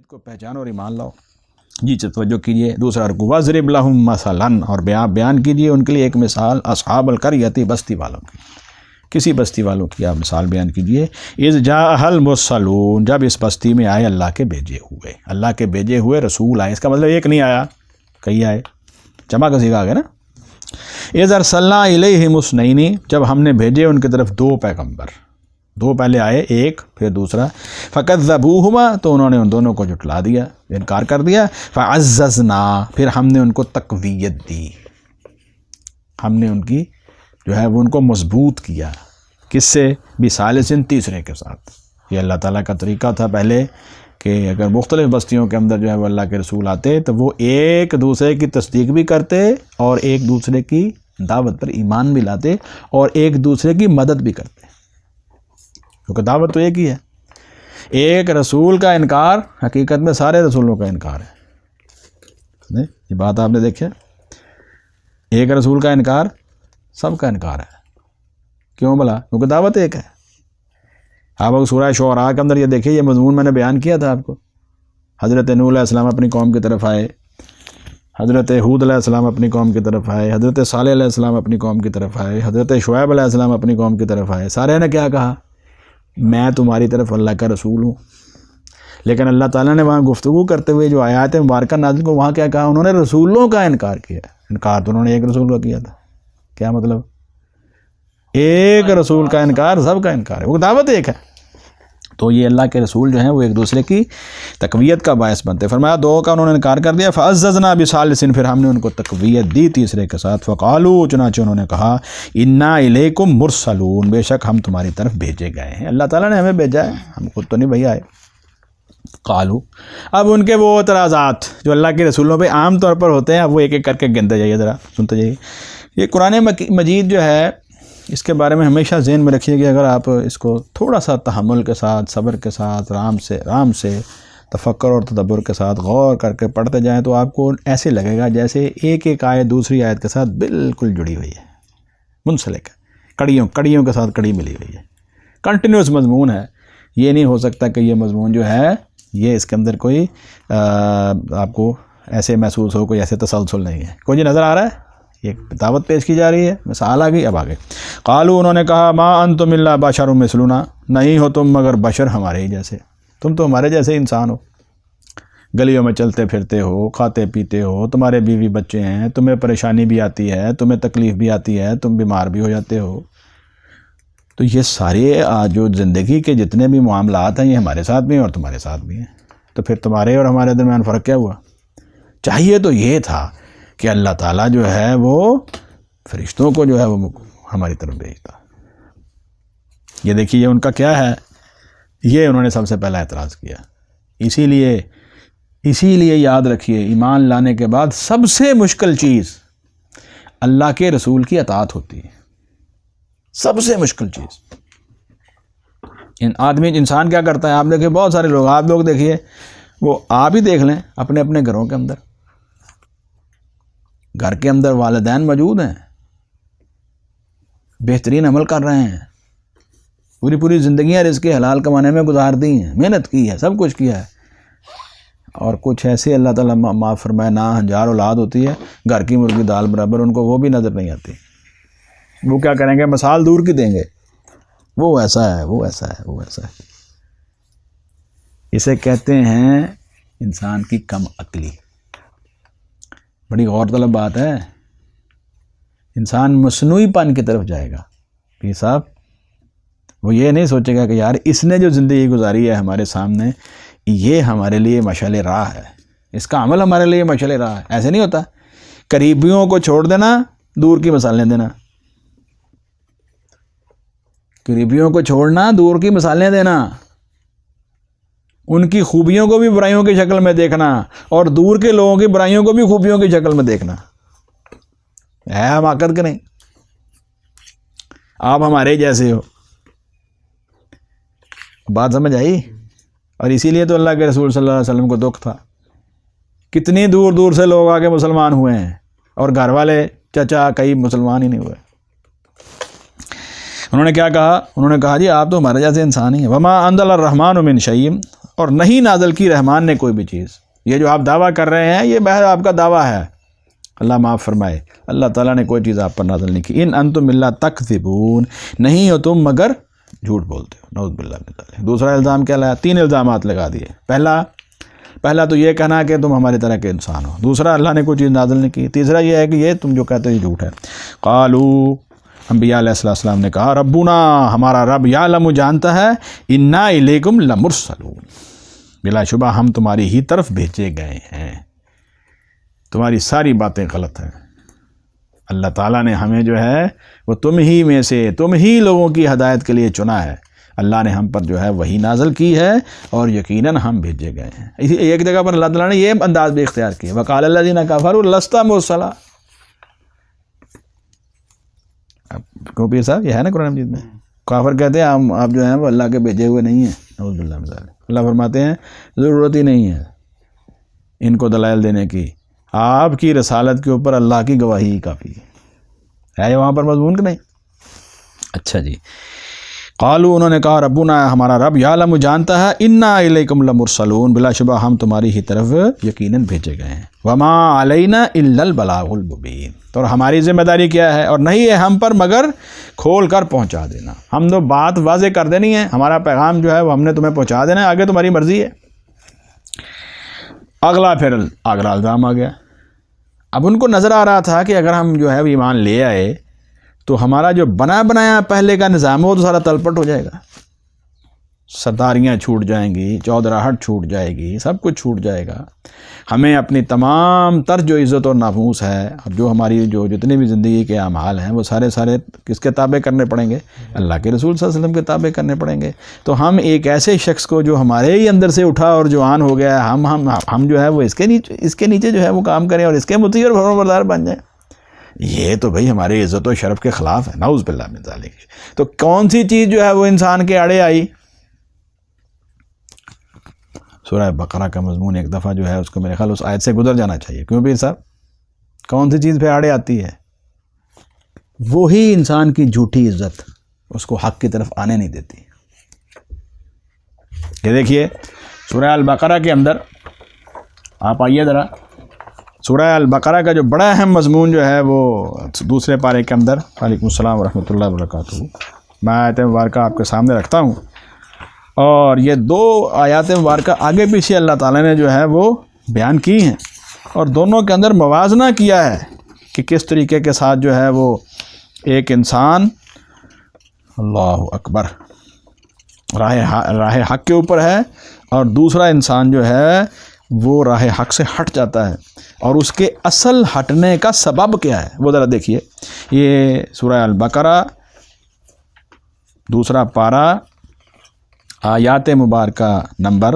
وحدانیت کو پہچانو اور ایمان لاؤ۔ جی توجہ کیجیے، دوسرا رکوع وَاضْرِبْ لَهُم مَثَلًا، اور بیان کیجیے ان کے لیے ایک مثال، اصحاب القریۃ، بستی والوں کی، کسی بستی والوں کی آپ مثال بیان کیجیے۔ اذ جاءها المرسلون، جب اس بستی میں آئے اللہ کے بھیجے ہوئے، اللہ کے بھیجے ہوئے رسول آئے، اس کا مطلب ایک نہیں آیا، کئی آئے، جمع کا صیغہ آ گیا نا۔ اذ ارسلنا الیہم اثنین، جب ہم نے بھیجے ان کی طرف دو پیغمبر، دو پہلے آئے، ایک پھر دوسرا، فکذبوہما، تو انہوں نے ان دونوں کو جھٹلا دیا، انکار کر دیا، فعززنا، پھر ہم نے ان کو تقویت دی، ہم نے ان کی جو ہے وہ ان کو مضبوط کیا، کس سے؟ بثالث، تیسرے کے ساتھ۔ یہ اللہ تعالیٰ کا طریقہ تھا پہلے کہ اگر مختلف بستیوں کے اندر جو ہے وہ اللہ کے رسول آتے تو وہ ایک دوسرے کی تصدیق بھی کرتے اور ایک دوسرے کی دعوت پر ایمان بھی لاتے اور ایک دوسرے کی مدد بھی کرتے، کیونکہ دعوت تو ایک ہی ہے۔ ایک رسول کا انکار حقیقت میں سارے رسولوں کا انکار ہے، یہ بات آپ نے دیکھا، ایک رسول کا انکار سب کا انکار ہے، کیوں بھلا؟ کیونکہ دعوت ایک ہے۔ آپ اگر سورہ شعراء کے اندر یہ دیکھیں، یہ مضمون میں نے بیان کیا تھا آپ کو، حضرت نوح علیہ السلام اپنی قوم کی طرف آئے، حضرت ہود علیہ السلام اپنی قوم کی طرف آئے، حضرت صالح علیہ السلام اپنی قوم کی طرف آئے، حضرت شعیب علیہ السلام اپنی قوم کی طرف آئے، سارے نے کیا کہا؟ میں تمہاری طرف اللہ کا رسول ہوں۔ لیکن اللہ تعالیٰ نے وہاں گفتگو کرتے ہوئے جو آیات مبارکہ نازل کو وہاں کیا کہا؟ انہوں نے رسولوں کا انکار کیا، انکار تو انہوں نے ایک رسول کا کیا تھا، کیا مطلب؟ ایک رسول کا انکار سب کا انکار ہے، وہ دعوت ایک ہے۔ تو یہ اللہ کے رسول جو ہیں وہ ایک دوسرے کی تقویت کا باعث بنتے، فرمایا دو کا انہوں نے انکار کر دیا، فعززنا بثالث، پھر ہم نے ان کو تقویت دی تیسرے کے ساتھ، فقالوا، چنانچہ انہوں نے کہا، انا الیکم مرسلون، بے شک ہم تمہاری طرف بھیجے گئے ہیں، اللہ تعالیٰ نے ہمیں بھیجا ہے، ہم خود تو نہیں بھائی آئے۔ قالوا، اب ان کے وہ اعتراضات جو اللہ کے رسولوں پہ عام طور پر ہوتے ہیں، اب وہ ایک ایک کر کے گنتے جائیے، ذرا سنتے جائیے۔ یہ قرآن مجید جو ہے اس کے بارے میں ہمیشہ ذہن میں رکھیے کہ اگر آپ اس کو تھوڑا سا تحمل کے ساتھ، صبر کے ساتھ، آرام سے تفکر اور تدبر کے ساتھ غور کر کے پڑھتے جائیں تو آپ کو ایسے لگے گا جیسے ایک ایک آیت دوسری آیت کے ساتھ بالکل جڑی ہوئی ہے، منسلک ہے، کڑیوں کے ساتھ کڑی ملی ہوئی ہے، کنٹینیوس مضمون ہے۔ یہ نہیں ہو سکتا کہ یہ مضمون جو ہے یہ اس کے اندر کوئی آپ کو ایسے محسوس ہو، کوئی ایسے تسلسل نہیں ہے۔ کوئی نظر آ رہا ہے؟ ایک دعوت پیش کی جا رہی ہے، مثال آ گئی، اب آگے۔ قالوا، انہوں نے کہا، ما انتم الا بشر مثلنا، نہیں ہو تم مگر بشر ہمارے ہی جیسے، تم تو ہمارے جیسے انسان ہو، گلیوں میں چلتے پھرتے ہو، کھاتے پیتے ہو، تمہارے بیوی بچے ہیں، تمہیں پریشانی بھی آتی ہے، تمہیں تکلیف بھی آتی ہے، تم بیمار بھی ہو جاتے ہو، تو یہ سارے جو زندگی کے جتنے بھی معاملات ہیں یہ ہمارے ساتھ بھی ہیں اور تمہارے ساتھ بھی ہیں، تو پھر تمہارے اور ہمارے درمیان فرق کیا ہوا؟ چاہیے تو یہ تھا کہ اللہ تعالیٰ جو ہے وہ فرشتوں کو جو ہے وہ ہماری طرف بھیجتا۔ یہ دیکھیے یہ ان کا کیا ہے، یہ انہوں نے سب سے پہلا اعتراض کیا۔ اسی لیے یاد رکھیے، ایمان لانے کے بعد سب سے مشکل چیز اللہ کے رسول کی اطاعت ہوتی ہے، سب سے مشکل چیز۔ انسان کیا کرتا ہے؟ آپ دیکھیں بہت سارے لوگ، آپ لوگ دیکھیے، وہ آپ ہی دیکھ لیں اپنے اپنے گھروں کے اندر، گھر کے اندر والدین موجود ہیں، بہترین عمل کر رہے ہیں، پوری زندگیاں رزق حلال کمانے میں گزار دی ہیں، محنت کی ہے، سب کچھ کیا ہے، اور کچھ ایسے اللہ تعالیٰ معاف فرمائے نا ہنجار اولاد ہوتی ہے، گھر کی مرغی دال برابر، ان کو وہ بھی نظر نہیں آتی۔ وہ کیا کریں گے؟ مثال دور کی دیں گے، وہ ایسا ہے، وہ ایسا ہے، وہ ایسا ہے۔ اسے کہتے ہیں انسان کی کم عقلی۔ بڑی غور طلب بات ہے، انسان مصنوعی پن کی طرف جائے گا۔ پیر صاحب وہ یہ نہیں سوچے گا کہ یار اس نے جو زندگی گزاری ہے ہمارے سامنے، یہ ہمارے لیے مشعل راہ ہے، اس کا عمل ہمارے لیے مشعل راہ ہے، ایسے نہیں ہوتا۔ قریبیوں کو چھوڑ دینا، دور کی مثالیں دینا، قریبیوں کو چھوڑنا، دور کی مثالیں دینا، ان کی خوبیوں کو بھی برائیوں کی شکل میں دیکھنا اور دور کے لوگوں کی برائیوں کو بھی خوبیوں کی شکل میں دیکھنا، ہے حماقت کہ نہیں؟ آپ ہمارے جیسے ہو، بات سمجھ آئی؟ اور اسی لیے تو اللہ کے رسول صلی اللہ علیہ وسلم کو دکھ تھا، کتنی دور دور سے لوگ آ کے مسلمان ہوئے ہیں اور گھر والے چچا کئی مسلمان ہی نہیں ہوئے۔ انہوں نے کیا کہا؟ انہوں نے کہا جی آپ تو ہمارے جیسے انسان ہی ہیں۔ وما انزل الرحمن من شیء، اور نہیں نازل کی رحمان نے کوئی بھی چیز. یہ جو آپ دعویٰ کر رہے ہیں یہ بہر آپ کا دعویٰ ہے. اللہ معاف فرمائے, اللہ تعالیٰ نے کوئی چیز آپ پر نازل نہیں کی. ان انتم الا تکذبون, نہیں ہو تم مگر جھوٹ بولتے ہو. نعوذ باللہ من ذلک. دوسرا الزام کیا لایا؟ 3 الزامات لگا دیے. پہلا تو یہ کہنا کہ تم ہماری طرح کے انسان ہو. دوسرا اللہ نے کوئی چیز نازل نہیں کی. تیسرا یہ ہے کہ یہ تم جو کہتے ہو یہ جھوٹ ہے. قالو, انبیاء علیہ السلام نے کہا, ربنا, ہمارا رب, یعلم, جانتا ہے, انا الیکم لمرسلون, بلا شبہ ہم تمہاری ہی طرف بھیجے گئے ہیں. تمہاری ساری باتیں غلط ہیں. اللہ تعالیٰ نے ہمیں جو ہے وہ تم ہی میں سے, تم ہی لوگوں کی ہدایت کے لیے چنا ہے. اللہ نے ہم پر جو ہے وہی نازل کی ہے اور یقیناً ہم بھیجے گئے ہیں. اسی ایک جگہ پر اللہ تعالیٰ نے یہ انداز بھی اختیار کیا, وقال الذین کفروا لست مرسلا. کیوں پیر صاحب, یہ ہے نا قرآن مجید میں, کافر کہتے ہیں آپ جو ہیں وہ اللہ کے بھیجے ہوئے نہیں ہیں. نعوذ باللہ من ذلک. اللہ فرماتے ہیں ضرورت ہی نہیں ہے ان کو دلائل دینے کی, آپ کی رسالت کے اوپر اللہ کی گواہی ہی کافی ہے. یہ وہاں پر مضمون کہ نہیں؟ اچھا جی. قالو, انہوں نے کہا, ربنا, ہمارا رب, یعلم, جانتا ہے, انا الیکم لمرسلون, بلا شبہ ہم تمہاری ہی طرف یقیناً بھیجے گئے ہیں. وما علینا الا البلاغ المبین, تو ہماری ذمہ داری کیا ہے, اور نہیں ہے ہم پر مگر کھول کر پہنچا دینا. ہم تو بات واضح کر دینی ہے, ہمارا پیغام جو ہے وہ ہم نے تمہیں پہنچا دینا ہے, آگے تمہاری مرضی ہے. اگلا پھر اگلا الزام آ گیا. اب ان کو نظر آ رہا تھا کہ اگر ہم جو ہے ایمان لے آئے تو ہمارا جو بنا بنایا پہلے کا نظام ہے وہ تو سارا تلپٹ ہو جائے گا. سرداریاں چھوٹ جائیں گی, چودراہٹ چھوٹ جائے گی, سب کچھ چھوٹ جائے گا. ہمیں اپنی تمام تر جو عزت اور ناموس ہے, جو ہماری جو جتنے بھی زندگی کے اعمال ہیں وہ سارے کس کے تابع کرنے پڑیں گے؟ اللہ کے رسول صلی اللہ علیہ وسلم کے تابع کرنے پڑیں گے. تو ہم ایک ایسے شخص کو جو ہمارے ہی اندر سے اٹھا اور جوان ہو گیا, ہم جو ہے وہ اس کے نیچے جو ہے وہ کام کریں اور اس کے مطیع اور فرمانبردار بن جائیں, یہ تو بھئی ہماری عزت و شرف کے خلاف ہے. نعوذ باللہ من ذالک. تو کون سی چیز جو ہے وہ انسان کے آڑے آئی؟ سورہ بقرہ کا مضمون ایک دفعہ جو ہے اس کو میرے خیال اس آیت سے گزر جانا چاہیے. کیوں پیر صاحب, کون سی چیز پہ آڑے آتی ہے؟ وہی انسان کی جھوٹی عزت اس کو حق کی طرف آنے نہیں دیتی. یہ دیکھیے سورہ البقرہ کے اندر, آپ آئیے ذرا, سورہ البقرہ کا جو بڑا اہم مضمون جو ہے وہ دوسرے پارے کے اندر, وعلیکم السلام ورحمۃ اللہ وبرکاتہ, میں آیت مبارکہ آپ کے سامنے رکھتا ہوں. اور یہ 2 آیات مبارکہ آگے پیچھے اللہ تعالیٰ نے جو ہے وہ بیان کی ہیں, اور دونوں کے اندر موازنہ کیا ہے کہ کس طریقے کے ساتھ جو ہے وہ ایک انسان, اللہ اکبر, راہ حق کے اوپر ہے, اور دوسرا انسان جو ہے وہ راہ حق سے ہٹ جاتا ہے, اور اس کے اصل ہٹنے کا سبب کیا ہے وہ ذرا دیکھیے. یہ سورہ البقرہ دوسرا پارہ, آیات مبارکہ نمبر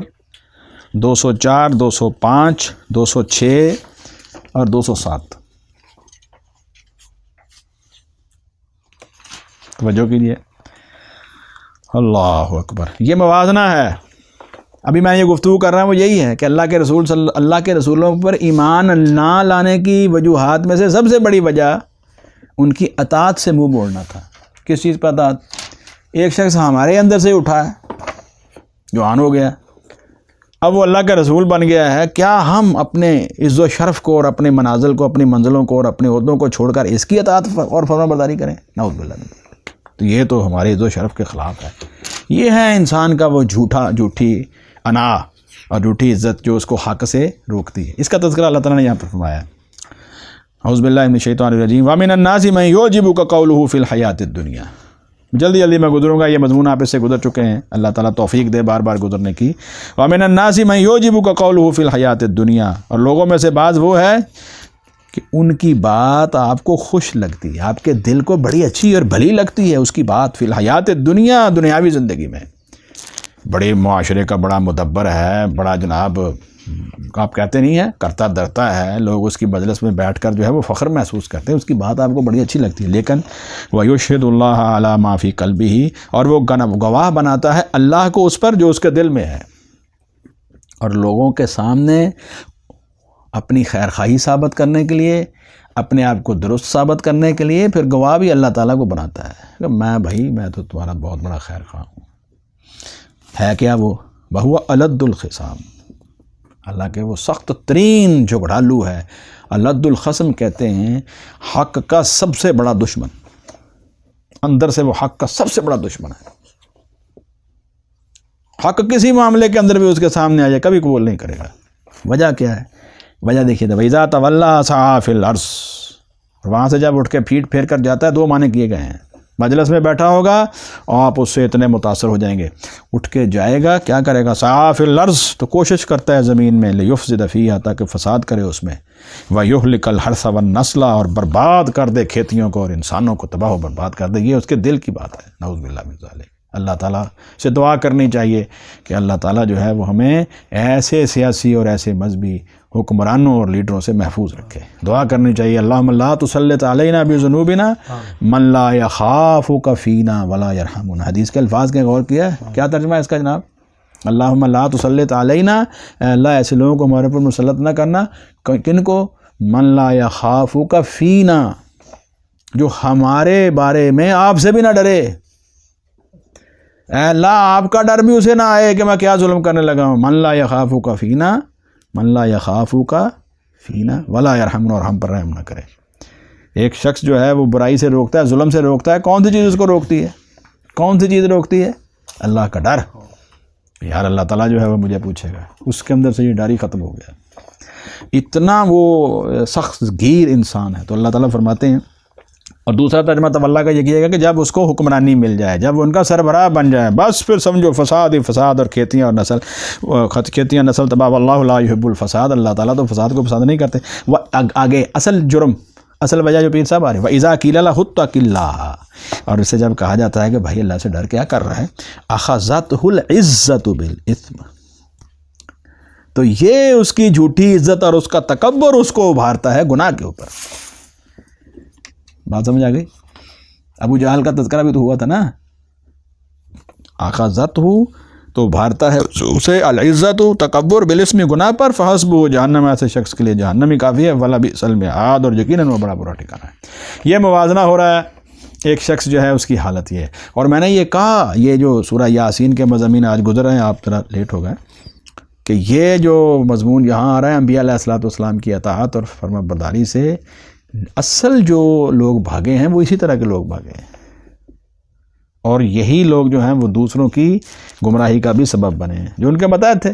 204, 205, 206 اور 207. توجہ کیجیے. اللہ اکبر. یہ موازنہ ہے. ابھی میں یہ گفتگو کر رہا ہوں وہ یہی ہے کہ اللہ کے رسولوں پر ایمان نہ لانے کی وجوہات میں سے سب سے بڑی وجہ ان کی اطاعت سے منہ موڑنا تھا. کس چیز پر اطاعت؟ ایک شخص ہمارے اندر سے اٹھا ہے, جوان ہو گیا, اب وہ اللہ کا رسول بن گیا ہے, کیا ہم اپنے عز و شرف کو اور اپنے منازل کو, اپنی منزلوں کو اور اپنے عہدوں کو چھوڑ کر اس کی اطاعت اور فرمانبرداری کریں؟ نعوذ باللہ. تو یہ تو ہمارے عز و شرف کے خلاف ہے. یہ ہے انسان کا وہ جھوٹی انا اور جھوٹی عزت جو اس کو حق سے روکتی ہے. اس کا تذکرہ اللہ تعالیٰ نے یہاں پر فرمایا. اعوذ باللہ من الشیطان الرجیم. وَمِنَ النَّاسِ مَن يُعْجِبُكَ قَوْلُهُ فِي الْحَيَاةِ الدُّنْيَا. جلدی میں گزروں گا, یہ مضمون آپ اس سے گزر چکے ہیں, اللہ تعالیٰ توفیق دے بار بار گزرنے کی. وَمِنَ النَّاسِ مَن يُعْجِبُكَ قَوْلُهُ فِي الْحَيَاةِ الدُّنْيَا. اور لوگوں میں سے بعض وہ ہے کہ ان کی بات آپ کو خوش لگتی ہے, آپ کے دل کو بڑی اچھی اور بھلی لگتی ہے اس کی بات. فی الحیات الدنیا, دنیاوی زندگی میں بڑے معاشرے کا بڑا مدبر ہے, بڑا جناب آپ کہتے نہیں ہیں کرتا درتا ہے, لوگ اس کی مجلس میں بیٹھ کر جو ہے وہ فخر محسوس کرتے ہیں, اس کی بات آپ کو بڑی اچھی لگتی ہے. لیکن وَيُشْهِدُ اللَّهَ عَلَى مَا فِي قَلْبِهِ, اور وہ گواہ بناتا ہے اللہ کو اس پر جو اس کے دل میں ہے, اور لوگوں کے سامنے اپنی خیر خواہی ثابت کرنے کے لیے, اپنے آپ کو درست ثابت کرنے کے لیے پھر گواہ بھی اللہ تعالیٰ کو بناتا ہے کہ میں تو تمہارا بہت بڑا خیر خواہ ہوں. ہے کیا وہ وہو الد الخصام، اللہ کے وہ سخت ترین جھگڑالو ہے۔ الد الخصم کہتے ہیں حق کا سب سے بڑا دشمن، اندر سے وہ حق کا سب سے بڑا دشمن ہے۔ حق کسی معاملے کے اندر بھی اس کے سامنے آ جائے کبھی قبول نہیں کرے گا۔ وجہ کیا ہے؟ وجہ دیکھیے تو وَإِذَا تَوَلَّىٰ سَعَىٰ فِي الْأَرْضِ، اور وہاں سے جب اٹھ کے پھیر کر جاتا ہے، دو معنی کیے گئے ہیں۔ مجلس میں بیٹھا ہوگا اور آپ اس سے اتنے متاثر ہو جائیں گے، اٹھ کے جائے گا، کیا کرے گا؟ سعیٰ فی الارض، تو کوشش کرتا ہے زمین میں، لیفسد فیہا، تاکہ فساد کرے اس میں، ویہلک الحرث والنسل، اور برباد کر دے کھیتیوں کو اور انسانوں کو تباہ و برباد کر دے۔ یہ اس کے دل کی بات ہے، نعوذ باللہ من ذالک۔ اللہ تعالیٰ سے دعا کرنی چاہیے کہ اللہ تعالیٰ جو ہے وہ ہمیں ایسے سیاسی اور ایسے مذہبی حکمرانوں اور لیڈروں سے محفوظ رکھے۔ دعا کرنی چاہیے، اللہم لا تسلط علینا بذنوبنا من لا یخافک فینا ولا یرحمنا۔ حدیث کے الفاظ کے غور کیا ہے؟ کیا ترجمہ ہے اس کا جناب؟ اللہم لا تسلط علینا، اے اللہ ایسے لوگوں کو ہمارے پر مسلط نہ کرنا، کن کو؟ من لا یخافک فینا، جو ہمارے بارے میں آپ سے بھی نہ ڈرے۔ اے اللہ آپ کا ڈر بھی اسے نہ آئے کہ میں کیا ظلم کرنے لگا ہوں۔ من لا یخافک فینا، من لا یخافک فینا ولا یرحمنا، اور ہم پر رحم نہ کرے۔ ایک شخص جو ہے وہ برائی سے روکتا ہے، ظلم سے روکتا ہے، کون سی چیز اس کو روکتی ہے؟ کون سی چیز روکتی ہے؟ اللہ کا ڈر۔ یار اللہ تعالیٰ جو ہے وہ مجھے پوچھے گا، اس کے اندر سے یہ ڈر ہی ختم ہو گیا، اتنا وہ سخت گیر انسان ہے۔ تو اللہ تعالیٰ فرماتے ہیں، اور دوسرا ترجمہ تولا کا یہ کیے گا کہ جب اس کو حکمرانی مل جائے، جب وہ ان کا سربراہ بن جائے، بس پھر سمجھو فساد ہی فساد، اور کھیتیاں اور نسل تباہ، واللہ لا یحب الفساد، اللہ تعالیٰ تو فساد کو پسند نہیں کرتے۔ وہ آگے اصل جرم، اصل وجہ جو پیر صاحب آ رہے ہیں، وَإِذَا قِيلَ لَهُ اتَّقِ اللَّهَ، اور اسے جب کہا جاتا ہے کہ بھائی اللہ سے ڈر، کیا کر رہا ہے؟ أَخَذَتْهُ الْعِزَّةُ بِالْإِثْمِ، تو یہ اس کی جھوٹی عزت اور اس کا تکبر اس کو ابھارتا ہے گناہ کے اوپر۔ بات سمجھ آ گئی؟ ابو جہل کا تذکرہ بھی تو ہوا تھا نا، أَخَذَتْهُ، تو ابھارتا ہے اسے العزت، تکبر، بالاسم، گناہ پر، فحسبہ جہنم، ایسے شخص کے لیے جہنم ہی کافی ہے، وَلَبِئْسَ الْمِہَادُ، اور یقیناً وہ بڑا برا ٹھکانہ ہے۔ یہ موازنہ ہو رہا ہے، ایک شخص جو ہے اس کی حالت یہ ہے۔ اور میں نے یہ کہا، یہ جو سورہ یاسین کے مضامین آج گزر رہے ہیں، آپ ذرا لیٹ ہو گئے، کہ یہ جو مضمون یہاں آ رہا ہے انبیاء علیہ السلام کی اطاعت اور فرما برداری سے، اصل جو لوگ بھاگے ہیں وہ اسی طرح کے لوگ بھاگے ہیں، اور یہی لوگ جو ہیں وہ دوسروں کی گمراہی کا بھی سبب بنے ہیں، جو ان کے متحد تھے۔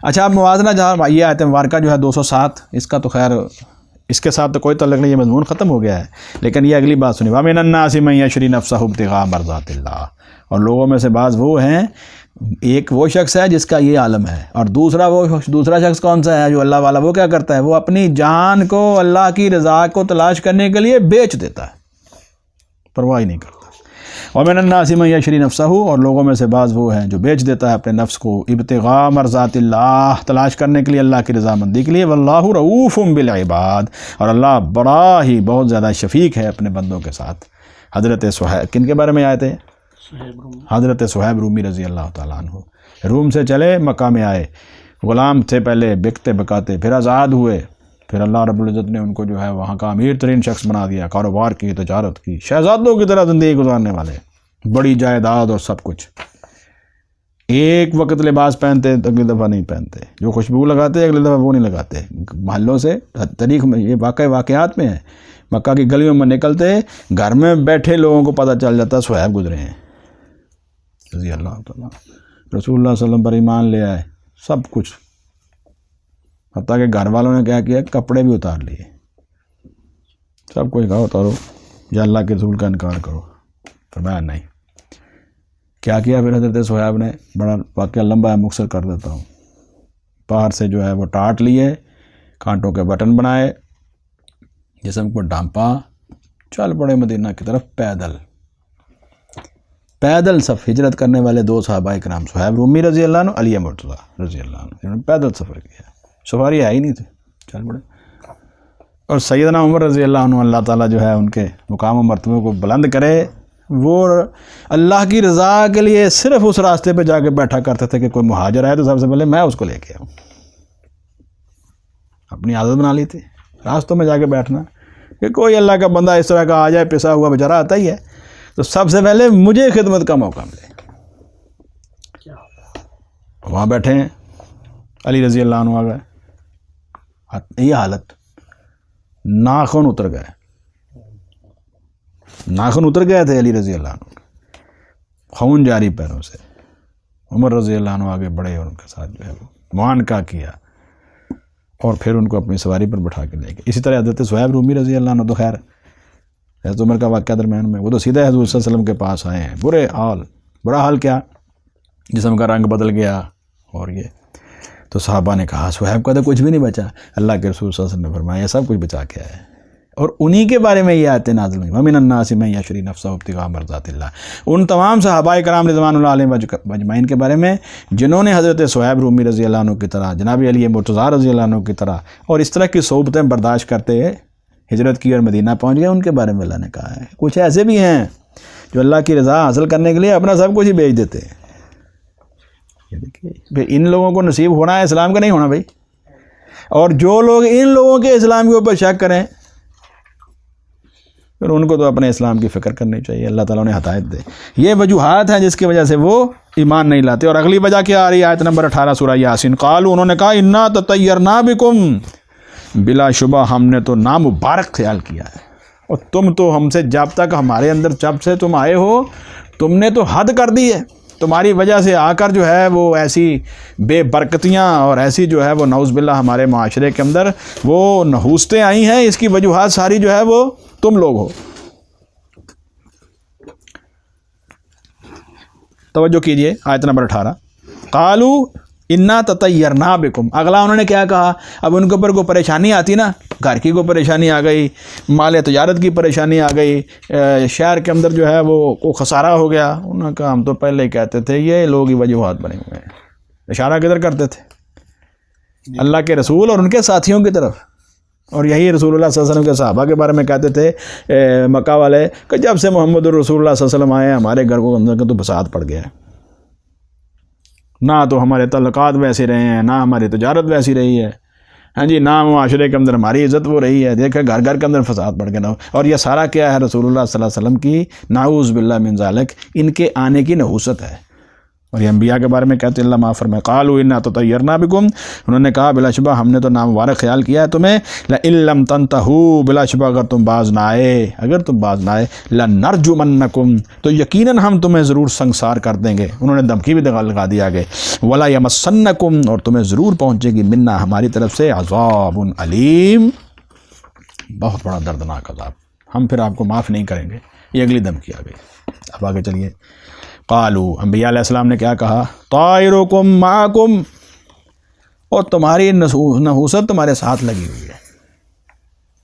اچھا، اب موازنہ جہاں یہ آیت مبارکہ جو ہے 207، اس کا تو خیر اس کے ساتھ تو کوئی تعلق نہیں، یہ مضمون ختم ہو گیا ہے، لیکن یہ اگلی بات سنی، وَمِنَ النَّاسِ مَن يَشْرِي نَفْسَهُ ابْتِغَاءَ مَرْضَاتِ اللَّهِ، اور لوگوں میں سے بعض وہ ہیں، ایک وہ شخص ہے جس کا یہ عالم ہے، اور دوسرا شخص کون سا ہے جو اللہ والا؟ وہ کیا کرتا ہے؟ وہ اپنی جان کو اللہ کی رضا کو تلاش کرنے کے لیے بیچ دیتا ہے، پرواہ ہی نہیں کرتا۔ وَمِنَ النَّاسِ مَن يَشْرِي نَفْسَهُ، اور لوگوں میں سے بعض وہ ہیں جو بیچ دیتا ہے اپنے نفس کو، ابتغاء مرضات اللہ، تلاش کرنے کے لیے اللہ کی رضامندی کے لیے، واللہ رؤوف بالعباد، اور اللہ بڑا ہی بہت زیادہ شفیق ہے اپنے بندوں کے ساتھ۔ حضرت صہیب، کن کے بارے میں آئے تھے؟ حضرت صہیب رومی رضی اللہ تعالیٰ عنہ، روم سے چلے مکہ میں آئے، غلام تھے پہلے، بکتے بکاتے، پھر آزاد ہوئے، پھر اللہ رب العزت نے ان کو جو ہے وہاں کا امیر ترین شخص بنا دیا، کاروبار کی، تجارت کی، شہزادوں کی طرح زندگی گزارنے والے، بڑی جائیداد اور سب کچھ۔ ایک وقت لباس پہنتے اگلی دفعہ نہیں پہنتے، جو خوشبو لگاتے اگلی دفعہ وہ نہیں لگاتے، محلوں سے تاریخ میں یہ واقعات میں ہے، مکہ کی گلیوں میں نکلتے، گھر میں بیٹھے لوگوں کو پتہ چل جاتا صہیب گزرے ہیں رضی اللہ تعالیٰ، رسول اللہ صلی اللہ علیہ وسلم پر ایمان لے آئے، سب کچھ، حتیٰ کہ گھر والوں نے کیا کیا، کپڑے بھی اتار لیے، سب کچھ کہا اتارو یا اللہ کے رسول کا انکار کرو، فرمایا نہیں۔ کیا کیا پھر حضرت صہیب نے؟ بڑا واقعہ لمبا ہے، مختصر کر دیتا ہوں۔ باہر سے جو ہے وہ ٹاٹ لیے، کانٹوں کے بٹن بنائے، جسم کو ڈھانپا، چل پڑے مدینہ کی طرف پیدل سب ہجرت کرنے والے دو صحابہ کرام، صہیب رومی رضی اللہ عنہ، علی مرتضیٰ رضی اللہ عنہ، انہوں نے پیدل سفر کیا، سفاری ہے ہی نہیں تھے، چل پڑے۔ اور سیدنا عمر رضی اللہ عنہ، اللہ تعالیٰ جو ہے ان کے مقام و مرتبے کو بلند کرے، وہ اللہ کی رضا کے لیے صرف اس راستے پہ جا کے بیٹھا کرتے تھے کہ کوئی مہاجر آئے تو سب سے پہلے میں اس کو لے کے آؤں، اپنی عادت بنا لی تھی راستوں میں جا کے بیٹھنا، کہ کوئی اللہ کا بندہ اس طرح کا آ جائے، پسا ہوا بیچارہ آتا ہی ہے، تو سب سے پہلے مجھے خدمت کا موقع ملے۔ وہاں بیٹھے ہیں، علی رضی اللہ عنہ آ گئے، یہ حالت، ناخن اتر گئے، ناخن اتر گئے تھے علی رضی اللہ عنہ، خون جاری پیروں سے۔ عمر رضی اللہ عنہ آگے بڑھے اور ان کے ساتھ جو ہے وہ معانقہ کیا اور پھر ان کو اپنی سواری پر بٹھا کے لے گئے۔ اسی طرح حضرت صہیب رومی رضی اللہ عنہ تو خیر حضرت عمر کا واقعہ درمیان میں، وہ تو سیدھے حضور صلی اللہ علیہ وسلم کے پاس آئے ہیں، برے حال، برا حال کیا، جسم کا رنگ بدل گیا، اور یہ تو صحابہ نے کہا صہیب کا تو کچھ بھی نہیں بچا۔ اللہ کے رسول صلی اللہ علیہ وسلم نے فرمایا سب کچھ بچا کے آئے، اور انہی کے بارے میں یہ آیتیں نازل ہوئیں، وَمِنَ النَّاسِ مَن يَشْرِي نَفْسَهُ ابْتِغَاءَ مَرْضَاتِ اللَّهِ، ان تمام صحابہ کرام رضوان اللہ علیہم اجمعین کے بارے میں جنہوں نے حضرت صہیب رومی رضی اللہ عنہ کی طرح، جناب علی مرتضیٰ رضی اللہ عنہ کی طرح اور اس طرح کی صحبتیں برداشت کرتے ہجرت کی اور مدینہ پہنچ گئے، ان کے بارے میں اللہ نے کہا ہے۔ کچھ ایسے بھی ہیں جو اللہ کی رضا حاصل کرنے کے لیے اپنا سب کچھ ہی بیچ دیتے ہیں۔ یہ دیکھیے ان لوگوں کو نصیب ہونا ہے اسلام کا نہیں ہونا بھائی، اور جو لوگ ان لوگوں کے اسلام کے اوپر شک کریں پھر ان کو تو اپنے اسلام کی فکر کرنی چاہیے، اللہ تعالیٰ نے ہدایت دے۔ یہ وجوہات ہیں جس کی وجہ سے وہ ایمان نہیں لاتے۔ اور اگلی وجہ کیا آ رہی ہے، آیت نمبر 18 سورہ یاسین، قالوا، انہوں نے کہا انا تطیرنا بکم، بلا شبہ ہم نے تو نامبارک خیال کیا ہے، اور تم تو ہم سے جب تک ہمارے اندر جب سے تم آئے ہو تم نے تو حد کر دی ہے، تمہاری وجہ سے آ کر جو ہے وہ ایسی بے برکتیاں اور ایسی جو ہے وہ نعوذ باللہ ہمارے معاشرے کے اندر وہ نحوستیں آئی ہیں، اس کی وجوہات ساری جو ہے وہ تم لوگ ہو۔ توجہ کیجئے آیت نمبر 18، قالوا انا تطیرنا بکم، اگلا انہوں نے کیا کہا، اب ان کے اوپر کوئی پریشانی آتی نا، گھر کی کوئی پریشانی آ گئی، مال تجارت کی پریشانی آ گئی، شہر کے اندر جو ہے وہ کوئی خسارہ ہو گیا، انہوں نے کہا ہم تو پہلے ہی کہتے تھے یہ لوگ ہی وجوہات بنے ہوئے ہیں۔ اشارہ کدھر کرتے تھے؟ اللہ کے رسول اور ان کے ساتھیوں کی طرف، اور یہی رسول اللہ صلی اللہ علیہ وسلم کے صحابہ کے بارے میں کہتے تھے مکہ والے کہ جب سے محمد رسول اللہ صلی اللہ علیہ وسلم آئے ہمارے گھر کو اندر کا تو فساد پڑ گیا ہے، نہ تو ہمارے تعلقات ویسے رہے ہیں، نہ ہماری تجارت ویسی رہی ہے، ہاں جی، نہ معاشرے کے اندر ہماری عزت وہ رہی ہے، دیکھیں گھر گھر کے اندر فساد پڑ گیا۔ اور یہ سارا کیا ہے، رسول اللہ صلی اللہ علیہ وسلم کی نعوذ باللہ من ذالک ان کے آنے کی نحوست ہے۔ اور یہ انبیاء کے بارے میں کہتے ہیں اللہ معاف فرمائے، قالوا انا تطیرنا بکم، انہوں نے کہا بلا شبہ ہم نے تو نامبارک خیال کیا ہے تمہیں، لئن لم تنتہوا، بلا شبہ اگر تم باز نہ آئے، اگر تم باز نہ آئے، لنرجمنکم، تو یقیناً ہم تمہیں ضرور سنگسار کر دیں گے۔ انہوں نے دھمکی بھی لگا دی آگے، ولا یمسنکم، اور تمہیں ضرور پہنچے گی، منا ہماری طرف سے، عذاب علیم، بہت بڑا دردناک عذاب، ہم پھر آپ کو معاف نہیں کریں گے۔ یہ اگلی دھمکی آ گئی۔ اب آگے چلیے، قالوا، انبیاء علیہ السلام نے کیا کہا، طائرکم معکم، اور تمہاری نحوست تمہارے ساتھ لگی ہوئی ہے۔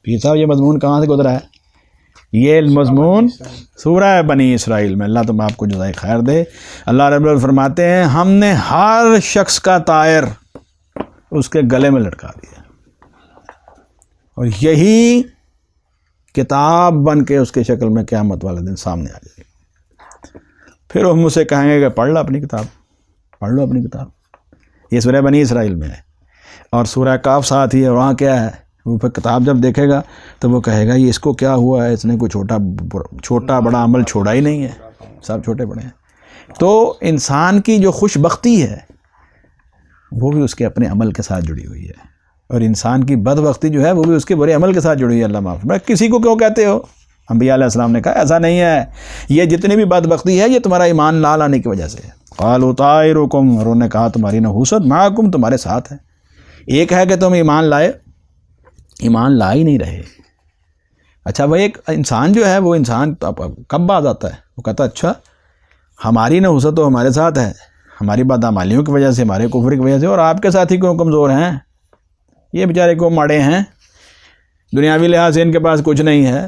پیر صاحب یہ مضمون کہاں سے گزرا ہے؟ یہ مضمون سورہ بنی اسرائیل میں، اللہ تم آپ کو جزائے خیر دے۔ اللہ رب العزت فرماتے ہیں ہم نے ہر شخص کا طائر اس کے گلے میں لٹکا دیا، اور یہی کتاب بن کے اس کی شکل میں قیامت والے دن سامنے آ جائے گی۔ پھر وہ مجھ سے کہیں گے کہ پڑھ لو اپنی کتاب، پڑھ لو اپنی کتاب۔ یہ سورہ بنی اسرائیل میں ہے، اور سورہ کاف ساتھ ہی ہے، وہاں کیا ہے، وہ پھر کتاب جب دیکھے گا تو وہ کہے گا یہ اس کو کیا ہوا ہے، اس نے کوئی چھوٹا بڑا عمل چھوڑا ہی نہیں ہے، سب چھوٹے بڑے ہیں۔ تو انسان کی جو خوش بختی ہے وہ بھی اس کے اپنے عمل کے ساتھ جڑی ہوئی ہے، اور انسان کی بدبختی جو ہے وہ بھی اس کے برے عمل کے ساتھ جڑی ہوئی ہے۔ اللہ معاف، میں کسی کو کیوں کہتے ہو؟ انبیاء علیہ السلام نے کہا ایسا نہیں ہے، یہ جتنی بھی بدبختی ہے یہ تمہارا ایمان لا لانے کی وجہ سے ہے۔ قالوا طائرکم، اور انہوں نے کہا تمہاری نحوست معکم، تمہارے ساتھ ہے۔ ایک ہے کہ تم ایمان لائے، ایمان لا ہی نہیں رہے۔ اچھا بھائی، ایک انسان جو ہے وہ انسان کب باز آتا ہے، وہ کہتا ہے اچھا ہماری نحوست تو ہمارے ساتھ ہے، ہماری بدعمالیوں کی وجہ سے، ہمارے کفر کی وجہ سے، اور آپ کے ساتھی کیوں کمزور ہیں، یہ بیچارے کو مڑے ہیں، دنیاوی لحاظ سے ان کے پاس کچھ نہیں ہے۔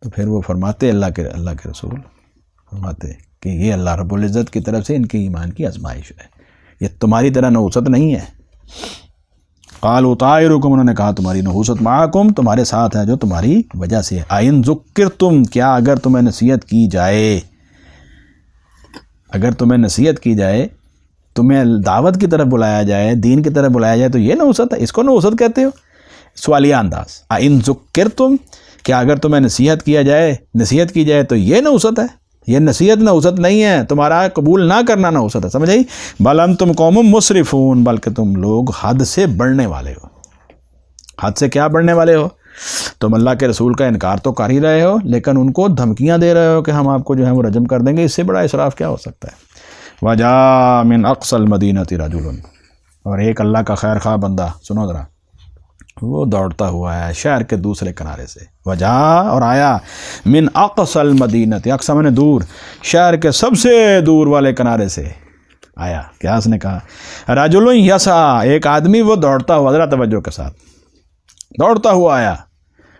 تو پھر وہ فرماتے اللہ کے رسول فرماتے کہ یہ اللہ رب العزت کی طرف سے ان کے ایمان کی آزمائش ہے، یہ تمہاری طرح نحوست نہیں ہے۔ قالوا طائرکم، انہوں نے کہا تمہاری نحوست معکم، تمہارے ساتھ ہے جو تمہاری وجہ سے۔ ان ذکرتم، کیا اگر تمہیں نصیحت کی جائے، اگر تمہیں نصیحت کی جائے، تمہیں دعوت کی طرف بلایا جائے، دین کی طرف بلایا جائے، تو یہ نحوست ہے، اس کو نحوست کہتے ہو؟ سوالیہ انداز، ان ذکرتم، کیا اگر تمہیں نصیحت کی جائے تو یہ نحوست ہے؟ یہ نصیحت نحوست نہیں ہے، تمہارا قبول نہ کرنا نحوست ہے، سمجھ آئی؟ بل انتم قوم مسرفون، بلکہ تم لوگ حد سے بڑھنے والے ہو۔ حد سے کیا بڑھنے والے ہو؟ تم اللہ کے رسول کا انکار تو کر ہی رہے ہو، لیکن ان کو دھمکیاں دے رہے ہو کہ ہم آپ کو جو ہے وہ رجم کر دیں گے۔ اس سے بڑا اسراف کیا ہو سکتا ہے؟ وَجَاءَ مِنْ أَقْصَى الْمَدِينَةِ رَجُلٌ، اور ایک اللہ کا خیر خواہ بندہ، سنو ذرا، وہ دوڑتا ہوا ہے شہر کے دوسرے کنارے سے۔ وجاء، اور آیا، من اقصى المدینہ، اقصی میں نے دور، شہر کے سب سے دور والے کنارے سے آیا۔ کیا اس نے کہا؟ رجل یسعی، ایک آدمی وہ دوڑتا ہوا، ذرا توجہ کے ساتھ، دوڑتا ہوا آیا،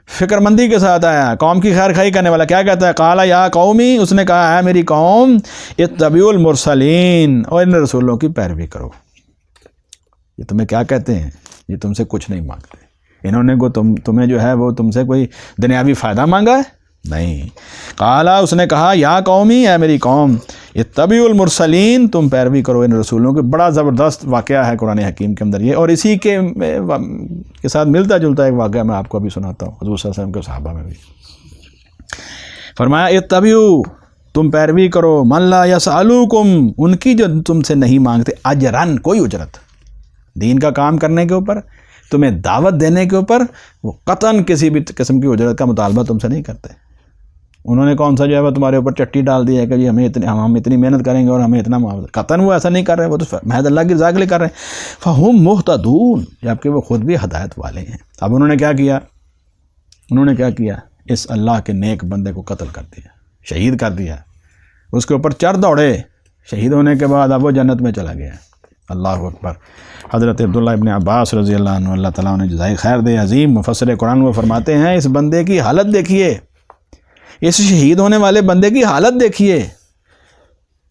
فکر مندی کے ساتھ آیا، قوم کی خیر خواہی کرنے والا۔ کیا کہتا ہے؟ قال یا قومی، اس نے کہا ہے میری قوم، اتبعوا المرسلین، اور ان رسولوں کی پیروی کرو۔ یہ تمہیں کیا کہتے ہیں؟ یہ تم سے کچھ نہیں مانگتے، انہوں نے کو تمہیں جو ہے وہ تم سے کوئی دنیاوی فائدہ مانگا ہے؟ نہیں۔ قالا، اس نے کہا، یا قومی، اے میری قوم، اتبعوا المرسلین، تم پیروی کرو ان رسولوں کے۔ بڑا زبردست واقعہ ہے قرآن حکیم کے اندر یہ، اور اسی کے ساتھ ملتا جلتا ایک واقعہ میں آپ کو ابھی سناتا ہوں، حضور صلی اللہ علیہ وسلم کے صحابہ میں بھی فرمایا، اتبعوا، تم پیروی کرو، من لا یسألوکم، ان کی جو تم سے نہیں مانگتے، اجرن، کوئی اجرت، دین کا کام کرنے کے اوپر، تمہیں دعوت دینے کے اوپر، وہ قطعاً کسی بھی قسم کی اجرت کا مطالبہ تم سے نہیں کرتے۔ انہوں نے کون سا جو ہے وہ تمہارے اوپر چٹی ڈال دی ہے کہ جی ہم اتنی محنت کریں گے اور ہمیں اتنا معاوضہ، قطعاً وہ ایسا نہیں کر رہے، وہ تو محض اللہ کی رضا کے لیے کر رہے ہیں۔ فہم مہتدون، جبکہ وہ خود بھی ہدایت والے ہیں۔ اب انہوں نے کیا کیا؟ انہوں نے کیا کیا؟ اس اللہ کے نیک بندے کو قتل کر دیا، شہید کر دیا، اس کے اوپر چڑھ دوڑے، شہید ہونے کے بعد اب وہ جنت میں چلا گیا۔ اللہ اکبر۔ حضرت عبداللہ ابن عباس رضی اللہ عنہ، اللہ تعالیٰ نے جزائے خیر دے، عظیم مفسر قرآن، وہ فرماتے ہیں اس بندے کی حالت دیکھیے، اس شہید ہونے والے بندے کی حالت دیکھیے،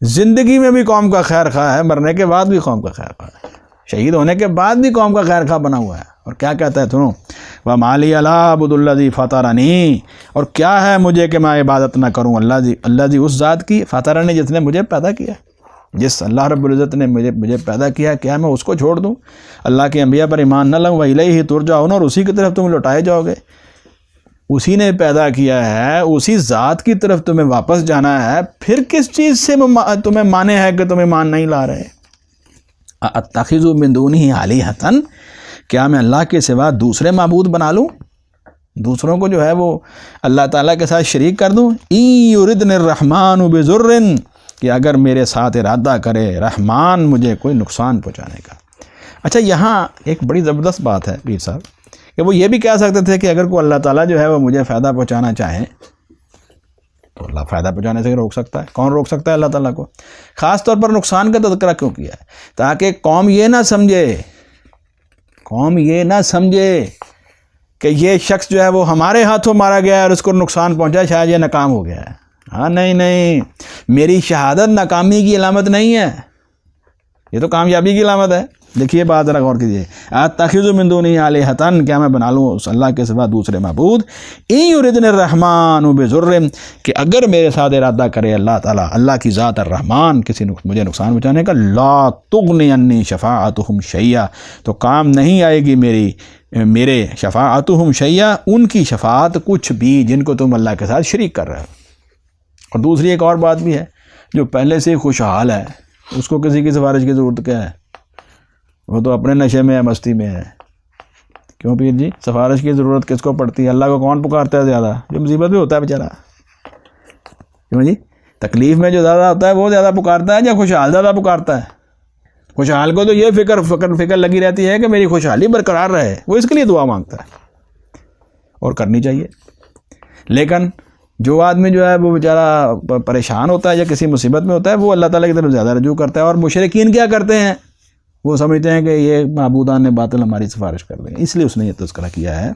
زندگی میں بھی قوم کا خیر خواہ ہے، مرنے کے بعد بھی قوم کا خیر خواہ ہے، شہید ہونے کے بعد بھی قوم کا خیر خواہ بنا ہوا ہے۔ اور کیا کہتا ہے سنو، وَمَا لِيَ لَا أَعْبُدُ الَّذِي فَطَرَنِي، اور کیا ہے مجھے کہ میں عبادت نہ کروں اللہ جی اس ذات کی، فطرنی، جس نے مجھے پیدا کیا، جس اللہ رب العزت نے مجھے پیدا کیا، کیا میں اس کو چھوڑ دوں؟ اللہ کے انبیاء پر ایمان نہ لاؤں؟ وَإِلَيْهِ تُرْجَعُونَ، اور اسی کی طرف تم لوٹائے جاؤ گے، اسی نے پیدا کیا ہے، اسی ذات کی طرف تمہیں واپس جانا ہے، پھر کس چیز سے تمہیں مانے ہے کہ تم ایمان نہیں لا رہے؟ أَتَّخِذُ مِن دُونِهِ آلِهَةً، کیا میں اللہ کے سوا دوسرے معبود بنا لوں، دوسروں کو جو ہے وہ اللہ تعالیٰ کے ساتھ شریک کر دوں؟ إِن يُرِدْنِ الرَّحْمَنُ بِضُرٍّ، کہ اگر میرے ساتھ ارادہ کرے رحمان مجھے کوئی نقصان پہنچانے کا۔ اچھا، یہاں ایک بڑی زبردست بات ہے پیر صاحب، کہ وہ یہ بھی کہہ سکتے تھے کہ اگر کوئی اللہ تعالیٰ جو ہے وہ مجھے فائدہ پہنچانا چاہیں تو اللہ فائدہ پہنچانے سے روک سکتا ہے۔ کون روک سکتا ہے اللہ تعالیٰ کو؟ خاص طور پر نقصان کا تذکرہ کیوں کیا ہے؟ تاکہ قوم یہ نہ سمجھے کہ یہ شخص جو ہے وہ ہمارے ہاتھوں مارا گیا ہے اور اس کو نقصان پہنچا، شاید یہ ناکام ہو گیا ہے۔ ہاں، نہیں، میری شہادت ناکامی کی علامت نہیں ہے، یہ تو کامیابی کی علامت ہے۔ دیکھیے بات ذرا غور کیجیے، اتخذ من دونہ آلہۃ، کیا میں بنا لوں اس اللہ کے سوا دوسرے معبود؟ ان یردن الرحمن بضر، کہ اگر میرے ساتھ ارادہ کرے اللہ تعالیٰ، اللہ کی ذات الرحمن، مجھے نقصان پہنچانے کا، لا تغنی عنی شفاعتہم شیئا، تو کام نہیں آئے گی میرے شفاعتہم شیئا، ان کی شفاعت کچھ بھی جن کو تم اللہ کے ساتھ شریک کر رہے ہو۔ اور دوسری ایک اور بات بھی ہے، جو پہلے سے خوشحال ہے اس کو کسی کی سفارش کی ضرورت کیا ہے؟ وہ تو اپنے نشے میں ہے، مستی میں ہے۔ کیوں پیر جی؟ سفارش کی ضرورت کس کو پڑتی ہے؟ اللہ کو کون پکارتا ہے زیادہ؟ جو مصیبت میں ہوتا ہے بیچارہ، کیوں جی؟ تکلیف میں جو زیادہ ہوتا ہے وہ زیادہ پکارتا ہے یا خوشحال زیادہ پکارتا ہے؟ خوشحال کو تو یہ فکر لگی رہتی ہے کہ میری خوشحالی برقرار رہے، وہ اس کے لیے دعا مانگتا ہے، اور کرنی چاہیے۔ لیکن جو آدمی جو ہے وہ بیچارہ پریشان ہوتا ہے یا کسی مصیبت میں ہوتا ہے، وہ اللہ تعالیٰ کی طرف زیادہ رجوع کرتا ہے۔ اور مشرکین کیا کرتے ہیں؟ وہ سمجھتے ہیں کہ یہ معبودان نے باطل ہماری سفارش کر دی، اس لیے اس نے یہ تذکرہ کیا ہے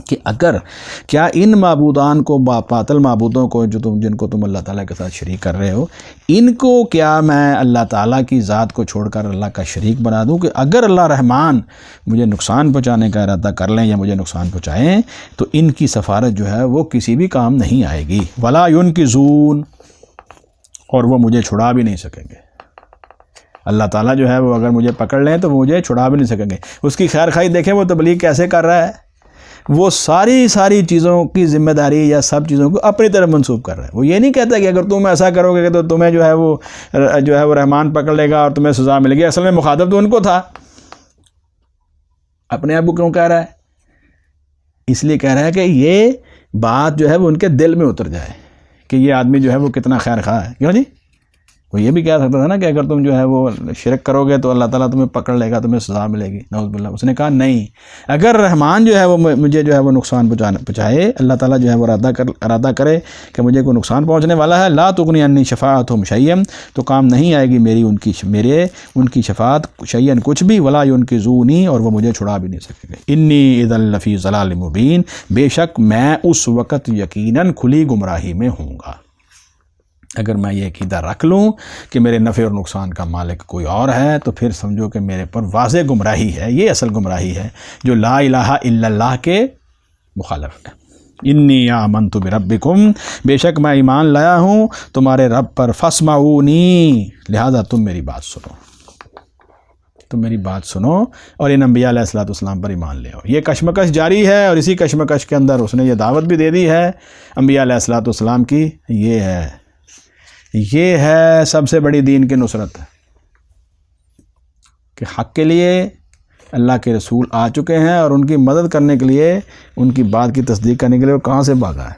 کہ اگر کیا ان معبودان کو، باطل معبودوں کو جن کو تم اللہ تعالیٰ کے ساتھ شریک کر رہے ہو، ان کو کیا میں اللہ تعالیٰ کی ذات کو چھوڑ کر اللہ کا شریک بنا دوں کہ اگر اللہ رحمان مجھے نقصان پہنچانے کا ارادہ کر لیں یا مجھے نقصان پہنچائیں تو ان کی سفارت جو ہے وہ کسی بھی کام نہیں آئے گی۔ ولا ينقذون، اور وہ مجھے چھڑا بھی نہیں سکیں گے۔ اللہ تعالیٰ جو ہے وہ اگر مجھے پکڑ لیں تو وہ مجھے چھڑا بھی نہیں سکیں گے۔ اس کی خیر خواہی دیکھیں وہ تبلیغ کیسے کر رہا ہے، وہ ساری چیزوں کی ذمہ داری یا سب چیزوں کو اپنی طرف منسوب کر رہا ہے. وہ یہ نہیں کہتا کہ اگر تم ایسا کرو گے تو تمہیں جو ہے وہ رحمان پکڑ لے گا اور تمہیں سزا ملے گی. اصل میں مخاطب تو ان کو تھا. اپنے آپ کو کیوں کہہ رہا ہے؟ اس لیے کہہ رہا ہے کہ یہ بات جو ہے وہ ان کے دل میں اتر جائے کہ یہ آدمی جو ہے وہ کتنا خیر خواہ ہے. کیوں جی؟ وہ یہ بھی کہہ سکتا تھا نا کہ اگر تم جو ہے وہ شرک کرو گے تو اللہ تعالیٰ تمہیں پکڑ لے گا, تمہیں سزا ملے گی. نعوذ باللہ. اس نے کہا نہیں, اگر رحمان جو ہے وہ مجھے جو ہے وہ نقصان پہنچائے, اللہ تعالیٰ جو ہے وہ ارادہ کرے کہ مجھے کوئی نقصان پہنچنے والا ہے, لا تغنی عنی شفاعتہم شیئا, تو کام نہیں آئے گی ان کی شفاعت شیئا کچھ بھی, ولا ینقذونی, اور وہ مجھے چھڑا بھی نہیں سکیں گے. انی اذا لفی ضلال مبین, بے شک میں اس وقت یقیناً کھلی گمراہی میں ہوں گا. اگر میں یہ عقیدہ رکھ لوں کہ میرے نفع اور نقصان کا مالک کوئی اور ہے تو پھر سمجھو کہ میرے پر واضح گمراہی ہے. یہ اصل گمراہی ہے جو لا الہ الا اللہ کے مخالف ہے. انی آمنت بربکم, بے شک میں ایمان لایا ہوں تمہارے رب پر, فاسمعونی, لہذا تم میری بات سنو اور ان انبیاء علیہ الصلوۃ والسلام پر ایمان لے آؤ. یہ کشمکش جاری ہے اور اسی کشمکش کے اندر اس نے یہ دعوت بھی دے دی ہے انبیاء علیہ الصلوۃ والسلام کی. یہ ہے سب سے بڑی دین کی نصرت کہ حق کے لیے اللہ کے رسول آ چکے ہیں اور ان کی مدد کرنے کے لیے, ان کی بات کی تصدیق کرنے کے لیے وہ کہاں سے بھاگا ہے؟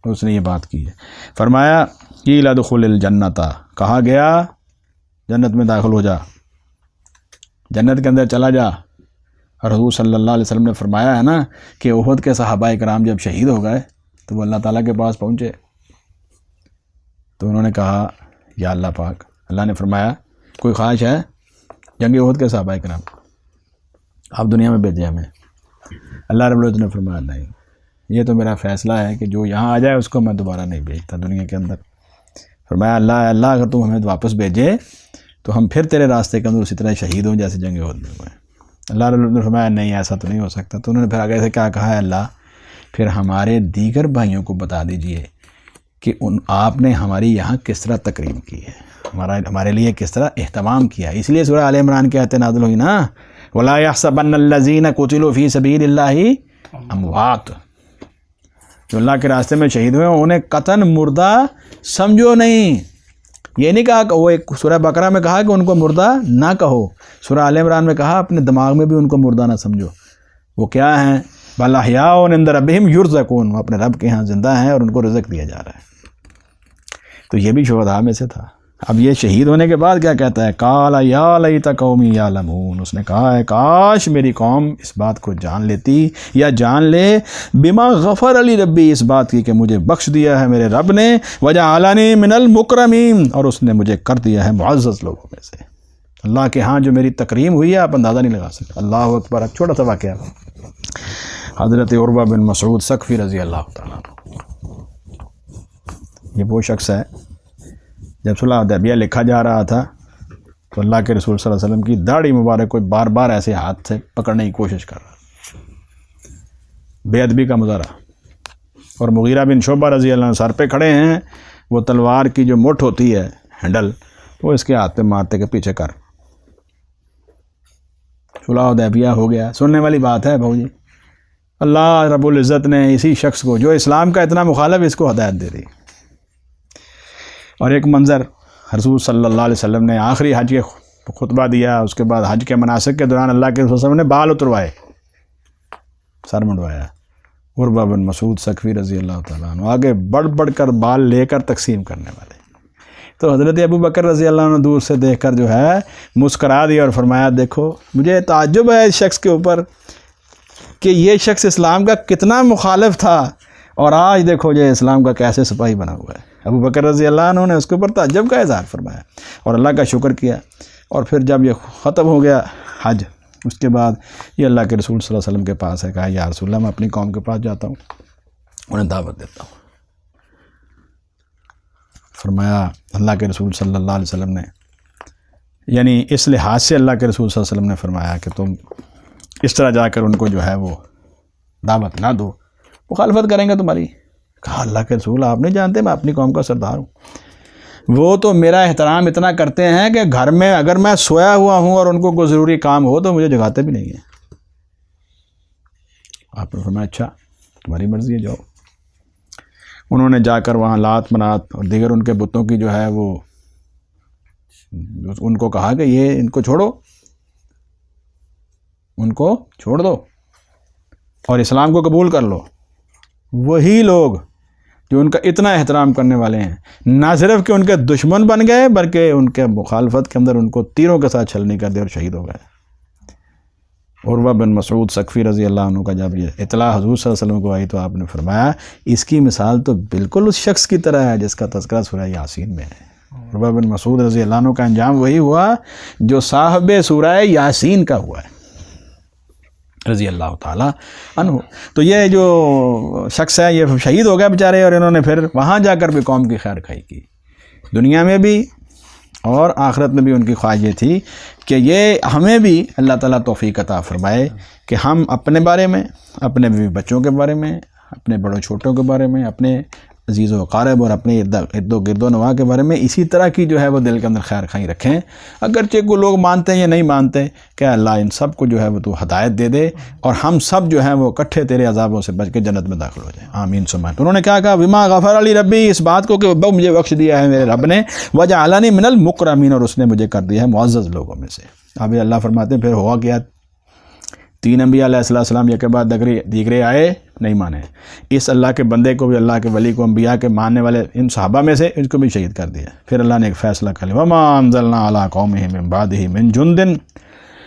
اس نے یہ بات کی ہے. فرمایا قیل ادخل الجنت, کہا گیا جنت میں داخل ہو جا, جنت کے اندر چلا جا. اور حضور صلی اللہ علیہ وسلم نے فرمایا ہے نا کہ احد کے صحابہ کرام جب شہید ہو گئے تو وہ اللہ تعالیٰ کے پاس پہنچے تو انہوں نے کہا یا اللہ پاک, اللہ نے فرمایا کوئی خواہش ہے جنگ احد کے صحابہ کرام آپ دنیا میں بھیجے ہمیں؟ اللہ رب العزت نے فرمایا نہیں, یہ تو میرا فیصلہ ہے کہ جو یہاں آ جائے اس کو میں دوبارہ نہیں بھیجتا دنیا کے اندر. فرمایا اللہ اگر تم ہمیں واپس بھیجے تو ہم پھر تیرے راستے کے اندر اسی طرح شہید ہوں جیسے جنگ احد میں ہوئے. اللہ رب العزت نے فرمایا نہیں, ایسا تو نہیں ہو سکتا. تو انہوں نے پھر آگے سے کیا کہا ہے, اللہ پھر ہمارے دیگر بھائیوں کو بتا دیجئے کہ آپ نے ہماری یہاں کس طرح تکریم کی ہے, ہمارے لیے کس طرح اہتمام کیا. اس لیے سورہ آل عمران کے آیت نازل ہوئی نا, وَلَا يَحْسَبَنَّ الَّذِينَ قُتِلُوا فِي سَبِيلِ اللَّهِ اموات, جو اللہ کے راستے میں شہید ہوئے انہیں قطعاً مردہ سمجھو نہیں. یہ نہیں کہا کہ وہ ایک سورہ بقرہ میں کہا کہ ان کو مردہ نہ کہو, سورہ آل عمران میں کہا اپنے دماغ میں بھی ان کو مردہ نہ سمجھو. وہ کیا ہیں؟ بل احیاء عند ربہم یرزقون, وہ اپنے رب کے ہاں زندہ ہیں اور ان کو رزق دیا جا رہا ہے. تو یہ بھی شہداء میں سے تھا. اب یہ شہید ہونے کے بعد کیا کہتا ہے, قال یا لیت قومی یعلمون, اس نے کہا ہے کاش میری قوم اس بات کو جان لیتی یا جان لے, بما غفر علی ربی, اس بات کی کہ مجھے بخش دیا ہے میرے رب نے, وجعلنی من المکرمین, اور اس نے مجھے کر دیا ہے معزز لوگوں میں سے. اللہ کے ہاں جو میری تکریم ہوئی ہے آپ اندازہ نہیں لگا سکتے. اللہ اکبر. اب چھوٹا سا واقعہ, حضرت عروہ بن مسعود ثقفی رضی اللہ تعالیٰ عنہ, یہ وہ شخص ہے جب صلح حدیبیہ لکھا جا رہا تھا تو اللہ کے رسول صلی اللہ علیہ وسلم کی داڑھی مبارک کو بار بار ایسے ہاتھ سے پکڑنے کی کوشش کر رہا, بے ادبی کا مظاہرہ. اور مغیرہ بن شعبہ رضی اللہ عنہ سر پہ کھڑے ہیں, وہ تلوار کی جو مٹھ ہوتی ہے ہینڈل وہ اس کے ہاتھ پہ مارتے کے پیچھے کر. صلح حدیبیہ ہو گیا. سننے والی بات ہے بھاؤ جی, اللہ رب العزت نے اسی شخص کو جو اسلام کا اتنا مخالف اس کو ہدایت دے دی. اور ایک منظر, رسول صلی اللہ علیہ وسلم نے آخری حج کے خطبہ دیا, اس کے بعد حج کے مناسک کے دوران اللہ کے رسول صلی اللہ علیہ وسلم نے بال اتروائے, سر منڈوایا. عروہ بن مسعود ثقفی رضی اللہ تعالیٰ عنہ آگے بڑھ کر بال لے کر تقسیم کرنے والے. تو حضرت ابو بکر رضی اللہ عنہ دور سے دیکھ کر جو ہے مسکرا دیا اور فرمایا دیکھو مجھے تعجب ہے اس شخص کے اوپر کہ یہ شخص اسلام کا کتنا مخالف تھا اور آج دیکھو یہ اسلام کا کیسے سپاہی بنا ہوا ہے. ابو بکر رضی اللہ عنہ نے اس کے اوپر تعجب کا اظہار فرمایا اور اللہ کا شکر کیا. اور پھر جب یہ ختم ہو گیا حج, اس کے بعد یہ اللہ کے رسول صلی اللہ علیہ وسلم کے پاس ہے, کہا یا رسول اللہ میں اپنی قوم کے پاس جاتا ہوں, انہیں دعوت دیتا ہوں. فرمایا اللہ کے رسول صلی اللہ علیہ وسلم نے, یعنی اس لحاظ سے اللہ کے رسول صلی اللہ علیہ وسلم نے فرمایا کہ تم اس طرح جا کر ان کو جو ہے وہ دعوت نہ دو, مخالفت کریں گے تمہاری. کہا اللہ کے رسول آپ نہیں جانتے میں اپنی قوم کا سردار ہوں, وہ تو میرا احترام اتنا کرتے ہیں کہ گھر میں اگر میں سویا ہوا ہوں اور ان کو کوئی ضروری کام ہو تو مجھے جگاتے بھی نہیں ہیں. آپ نے فرمایا اچھا تمہاری مرضی ہے جاؤ۔ انہوں نے جا کر وہاں لات منات اور دیگر ان کے بتوں کی جو ہے وہ ان کو کہا کہ یہ ان کو چھوڑو، ان کو چھوڑ دو اور اسلام کو قبول کر لو۔ وہی لوگ جو ان کا اتنا احترام کرنے والے ہیں، نہ صرف کہ ان کے دشمن بن گئے بلکہ ان کے مخالفت کے اندر ان کو تیروں کے ساتھ چھلنی کر دے اور شہید ہو گئے۔ عروہ بن مسعود ثقفی رضی اللہ عنہ کا جب یہ اطلاع حضور صلی اللہ علیہ وسلم کو آئی تو آپ نے فرمایا اس کی مثال تو بالکل اس شخص کی طرح ہے جس کا تذکرہ سورہ یاسین میں ہے۔ عروہ بن مسعود رضی اللہ عنہ کا انجام وہی ہوا جو صاحب سورہ یاسین کا ہوا ہے رضی اللہ تعالیٰ عنہ۔ تو یہ جو شخص ہے یہ شہید ہو گیا بیچارے، اور انہوں نے پھر وہاں جا کر بھی قوم کی خیر خواہی کی، دنیا میں بھی اور آخرت میں بھی ان کی خواہش یہ تھی کہ یہ ہمیں بھی اللہ تعالیٰ توفیق عطا فرمائے کہ ہم اپنے بارے میں، اپنے بیوی بچوں کے بارے میں، اپنے بڑوں چھوٹوں کے بارے میں، اپنے عزیز و اقارب اور اپنے ارد و گرد و نواح کے بارے میں اسی طرح کی جو ہے وہ دل کے اندر خیر خواہی رکھیں، اگرچہ کوئی لوگ مانتے ہیں یا نہیں مانتے، کہ اللہ ان سب کو جو ہے وہ تو ہدایت دے دے اور ہم سب جو ہیں وہ اکٹھے تیرے عذابوں سے بچ کے جنت میں داخل ہو جائیں، آمین ثم آمین۔ انہوں نے کیا کہا؟ بما غفر علی ربی، اس بات کو کہ مجھے بخش دیا ہے میرے رب نے، وجعلنی من المکرمین، اور اس نے مجھے کر دیا ہے معزز لوگوں میں سے۔ اب اللہ فرماتے ہیں پھر ہوا کیا؟ 3 انبیاء علیہ السلام یک کے بعد دیگرے آئے، نہیں مانے، اس اللہ کے بندے کو بھی، اللہ کے ولی کو، انبیاء کے ماننے والے ان صحابہ میں سے ان کو بھی شہید کر دیا۔ پھر اللہ نے ایک فیصلہ کر لیا، وما انزلنا علی قومہ من بعدہ من جند،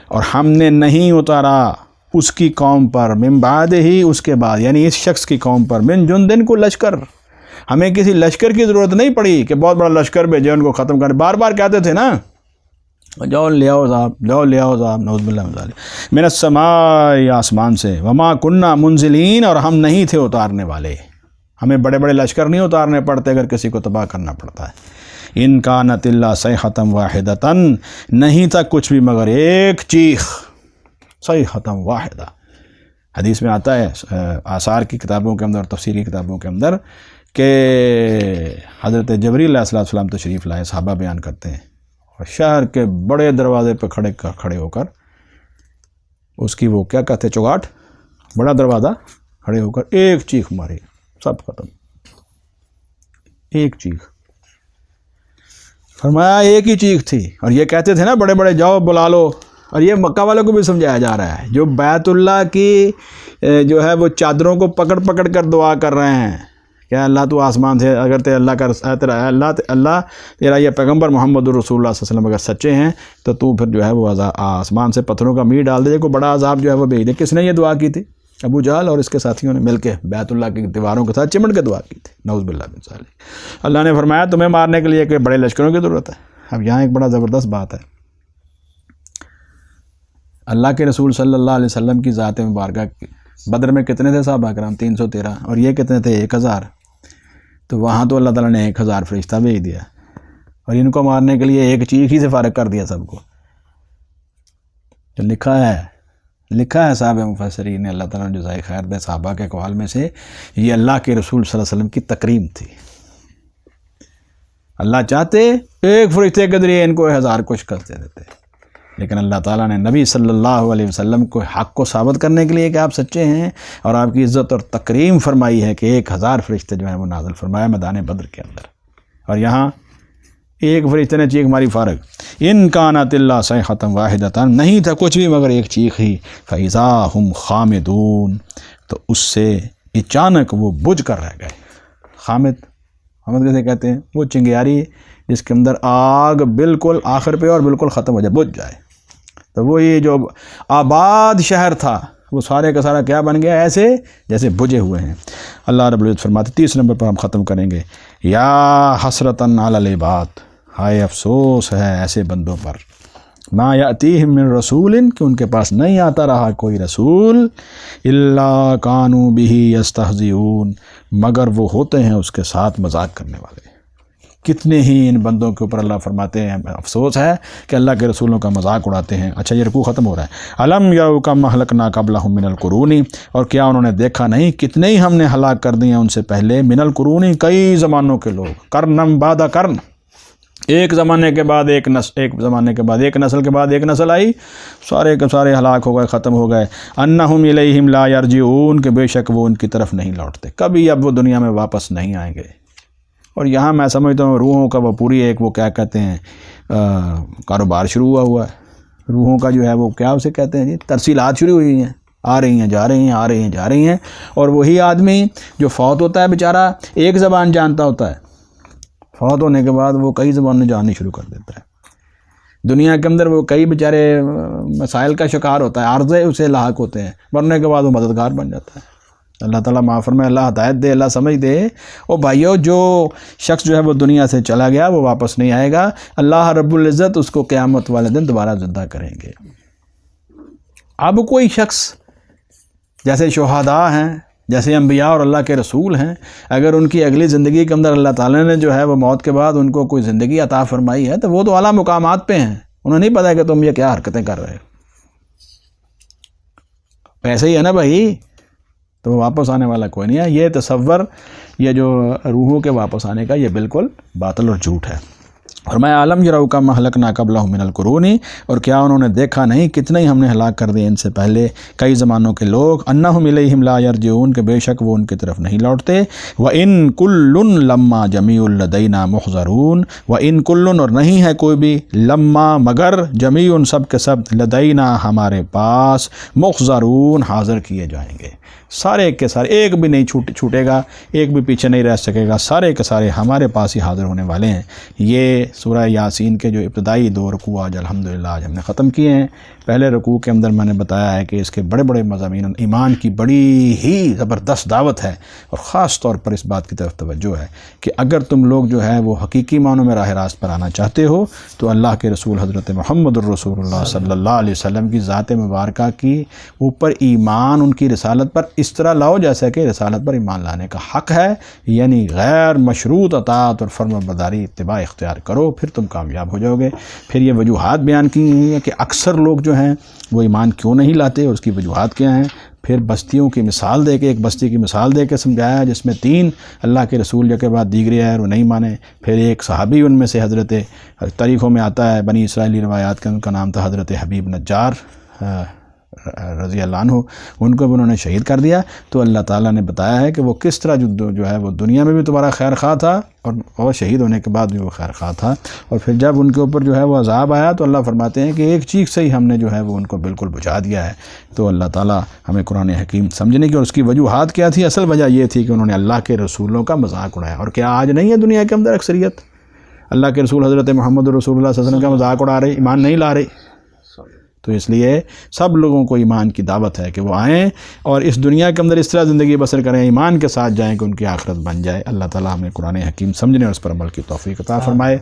اور ہم نے نہیں اتارا اس کی قوم پر، من بعدہ اس کے بعد، یعنی اس شخص کی قوم پر، من جند کو لشکر، ہمیں کسی لشکر کی ضرورت نہیں پڑی کہ بہت بڑا لشکر بھیجے ان کو ختم کرنے، بار بار کہتے تھے نا جاؤ لے آؤ صاحب، جاؤ لے آؤ صاحب، نعوذ باللہ من ذالک، من السماء، آسمان سے، وما کننا منزلین، اور ہم نہیں تھے اتارنے والے، ہمیں بڑے بڑے لشکر نہیں اتارنے پڑتے اگر کسی کو تباہ کرنا پڑتا ہے۔ ان کانت الا صیحۃ واحدۃ، نہیں تھا کچھ بھی مگر ایک چیخ، صیحۃ واحدہ۔ حدیث میں آتا ہے آثار کی کتابوں کے اندر، تفسیری کتابوں کے اندر، کہ حضرت جبریل علیہ السلام تشریف لائے، صحابہ بیان کرتے ہیں، اور شہر کے بڑے دروازے پہ کھڑے ہو کر اس کی وہ کیا کہتے ہیں چوگاٹ، بڑا دروازہ، کھڑے ہو کر ایک چیخ ماری، سب ختم، ایک چیخ۔ فرمایا ایک ہی چیخ تھی، اور یہ کہتے تھے نا بڑے بڑے جاؤ بلا لو، اور یہ مکہ والوں کو بھی سمجھایا جا رہا ہے جو بیت اللہ کی جو ہے وہ چادروں کو پکڑ پکڑ کر دعا کر رہے ہیں کہ اللہ تو آسمان سے، اگر تے اللہ کا تیرا اللہ تیرا یہ پیغمبر محمد رسول اللہ صلی اللہ علیہ وسلم اگر سچے ہیں تو پھر جو ہے وہ آسمان سے پتھروں کا میل ڈال دے، کوئی بڑا عذاب جو ہے وہ بھیج دے۔ کس نے یہ دعا کی تھی؟ ابو جہل اور اس کے ساتھیوں نے مل کے بیت اللہ کی دیواروں کے ساتھ چمٹ کے دعا کی تھی، نعوذ باللہ من ذالک۔ اللہ نے فرمایا تمہیں مارنے کے لیے کہ بڑے لشکروں کی ضرورت ہے۔ اب یہاں ایک بڑا زبردست بات ہے، اللہ کے رسول صلی اللہ علیہ وسلم کی ذات مبارکہ، بدر میں کتنے تھے صحابہ کرام؟ 313، اور یہ کتنے تھے؟ 1000۔ تو وہاں تو اللہ تعالیٰ نے 1000 فرشتہ بھیج دیا، اور ان کو مارنے کے لیے ایک چیخ ہی سے فارغ کر دیا سب کو۔ جو لکھا ہے صاحب مفسرین نے، اللہ تعالیٰ نے جزائے خیر دے، صحابہ کے اقوال میں سے یہ اللہ کے رسول صلی اللہ علیہ وسلم کی تکریم تھی۔ اللہ چاہتے ایک فرشتے کے ذریعے ان کو 1000 کچھ کر دیتے، لیکن اللہ تعالیٰ نے نبی صلی اللہ علیہ وسلم کو حق کو ثابت کرنے کے لیے کہ آپ سچے ہیں اور آپ کی عزت اور تکریم فرمائی ہے کہ 1000 فرشتے جو ہیں وہ نازل فرمایا میدان بدر کے اندر، اور یہاں ایک فرشتے نے چیخ ماری فارغ، ان کانت الا صیحۃ واحدۃ، نہیں تھا کچھ بھی مگر ایک چیخ ہی، فاذا ہم خامدون، تو اس سے اچانک وہ بجھ کر رہ گئے۔ خامد کیسے کہتے ہیں؟ وہ چنگیاری جس کے اندر آگ بالکل آخر پہ اور بالکل ختم ہو جائے، بجھ جائے۔ تو وہ یہ جو آباد شہر تھا وہ سارے کا سارا کیا بن گیا؟ ایسے جیسے بجھے ہوئے ہیں۔ اللہ رب العزت فرماتے 30 نمبر پر ہم ختم کریں گے، یا حسرتاً علی العباد، ہائے افسوس ہے ایسے بندوں پر، ما یأتیہم من رسول، کہ ان کے پاس نہیں آتا رہا کوئی رسول، الا کانوا بہ یستہزئون، مگر وہ ہوتے ہیں اس کے ساتھ مذاق کرنے والے۔ کتنے ہی ان بندوں کے اوپر اللہ فرماتے ہیں افسوس ہے کہ اللہ کے رسولوں کا مذاق اڑاتے ہیں۔ اچھا یہ رکوع ختم ہو رہا ہے، الم یروا کم اہلکنا قبلہم من القرون، اور کیا انہوں نے دیکھا نہیں کتنے ہی ہم نے ہلاک کر دیے ان سے پہلے، من القرون کئی زمانوں کے لوگ، قرنم بعد قرن، ایک زمانے کے بعد ایک نسل، ایک زمانے کے بعد ایک نسل کے بعد ایک نسل آئی، سارے کے سارے ہلاک ہو گئے، ختم ہو گئے۔ انہم الیہم لا یرجعون، کہ بے شک وہ ان کی طرف نہیں لوٹتے، کبھی اب وہ دنیا میں واپس نہیں آئیں گے۔ اور یہاں میں سمجھتا ہوں روحوں کا وہ پوری ایک وہ کیا کہتے ہیں کاروبار شروع ہوا ہے، روحوں کا جو ہے وہ کیا اسے کہتے ہیں جی، ترسیلات شروع ہوئی ہیں، آ رہی ہیں جا رہی ہیں، آ رہی ہیں جا رہی ہیں۔ اور وہی آدمی جو فوت ہوتا ہے بیچارہ ایک زبان جانتا ہوتا ہے، فوت ہونے کے بعد وہ کئی زبانیں جاننی شروع کر دیتا ہے۔ دنیا کے اندر وہ کئی بیچارے مسائل کا شکار ہوتا ہے، عارضے اسے لاحق ہوتے ہیں، مرنے کے بعد وہ مددگار بن جاتا ہے۔ اللہ تعالیٰ معاف فرمائے، اللہ ہدایت دے، اللہ سمجھ دے۔ او بھائیو، جو شخص جو ہے وہ دنیا سے چلا گیا وہ واپس نہیں آئے گا، اللہ رب العزت اس کو قیامت والے دن دوبارہ زندہ کریں گے۔ اب کوئی شخص جیسے شہداء ہیں، جیسے انبیاء اور اللہ کے رسول ہیں، اگر ان کی اگلی زندگی کے اندر اللہ تعالیٰ نے جو ہے وہ موت کے بعد ان کو کوئی زندگی عطا فرمائی ہے تو وہ تو اعلیٰ مقامات پہ ہیں، انہیں نہیں پتہ کہ تم یہ کیا حرکتیں کر رہے ہو۔ ایسے ہی ہے نا بھائی، تو واپس آنے والا کوئی نہیں ہے۔ یہ تصور، یہ جو روحوں کے واپس آنے کا، یہ بالکل باطل اور جھوٹ ہے۔ فرمایا عالم یرو کا مہلکنا قبلہم من القرون، اور کیا انہوں نے دیکھا نہیں کتنے ہی ہم نے ہلاک کر دیے ان سے پہلے کئی زمانوں کے لوگ، انہم الیہم لا یرجعون، کہ بے شک وہ ان کی طرف نہیں لوٹتے، وَإِن كُلٌّ لَمَّا جَمِيعٌ لَدَيْنَا مُحْضَرُونَ، وَإِن كُلٌّ، اور نہیں ہے کوئی بھی، لما مگر، جمیع سب کے سب، لدینا ہمارے پاس، محضرون حاضر کیے جائیں گے، سارے کے سارے، ایک بھی نہیں چھوٹے گا، ایک بھی پیچھے نہیں رہ سکے گا، سارے کے سارے ہمارے پاس ہی حاضر ہونے والے ہیں۔ یہ سورہ یاسین کے جو ابتدائی 2 رکوع آج الحمدللہ آج ہم نے ختم کیے ہیں۔ پہلے رکوع کے اندر میں نے بتایا ہے کہ اس کے بڑے بڑے مضامین، ایمان کی بڑی ہی زبردست دعوت ہے، اور خاص طور پر اس بات کی طرف توجہ ہے کہ اگر تم لوگ جو ہے وہ حقیقی معنوں میں راہ راست پر آنا چاہتے ہو تو اللہ کے رسول حضرت محمد الرسول اللہ صلی اللہ علیہ وسلم کی ذات مبارکہ کی اوپر ایمان، ان کی رسالت پر اس طرح لاؤ جیسا کہ رسالت پر ایمان لانے کا حق ہے، یعنی غیر مشروط اطاعت اور فرمانبرداری اتباع اختیار کرو، پھر تم کامیاب ہو جاؤ گے۔ پھر یہ وجوہات بیان کی ہیں کہ اکثر لوگ جو ہیں وہ ایمان کیوں نہیں لاتے اور اس کی وجوہات کیا ہیں۔ پھر بستیوں کی مثال دے کے، ایک بستی کی مثال دے کے سمجھایا جس میں 3 اللہ کے رسول کے بعد دیگرے ہیں وہ نہیں مانے۔ پھر ایک صحابی ان میں سے، حضرت تاریخوں میں آتا ہے، بنی اسرائیلی روایات کا ان کا نام تھا حضرت حبیب نجار رضی اللہ عنہ، ان کو بھی انہوں نے شہید کر دیا۔ تو اللہ تعالیٰ نے بتایا ہے کہ وہ کس طرح جو ہے وہ دنیا میں بھی تمہارا خیر خواہ تھا اور شہید ہونے کے بعد بھی وہ خیر خواہ تھا۔ اور پھر جب ان کے اوپر جو ہے وہ عذاب آیا تو اللہ فرماتے ہیں کہ ایک چیز سے ہی ہم نے جو ہے وہ ان کو بالکل بجھا دیا ہے۔ تو اللہ تعالیٰ ہمیں قرآن حکیم سمجھنے کی، اور اس کی وجوہات کیا تھی؟ اصل وجہ یہ تھی کہ انہوں نے اللہ کے رسولوں کا مذاق اڑایا۔ اور کیا آج نہیں ہے دنیا کے اندر اکثریت اللہ کے رسول حضرت محمد رسول اللہ صلی اللہ علیہ وسلم کا مذاق اڑا رہے، ایمان نہیں لا رہے؟ تو اس لیے سب لوگوں کو ایمان کی دعوت ہے کہ وہ آئیں اور اس دنیا کے اندر اس طرح زندگی بسر کریں، ایمان کے ساتھ جائیں کہ ان کی آخرت بن جائے۔ اللہ تعالیٰ ہمیں قرآن حکیم سمجھنے اور اس پر عمل کی توفیق عطا فرمائے۔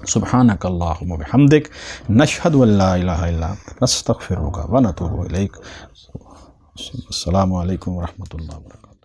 سبحانک اللہم و بحمدک، نشہد ان لا الہ الا انت، نستغفرک و نتوب الیک۔ السلام علیکم ورحمۃ اللہ وبرکاتہ۔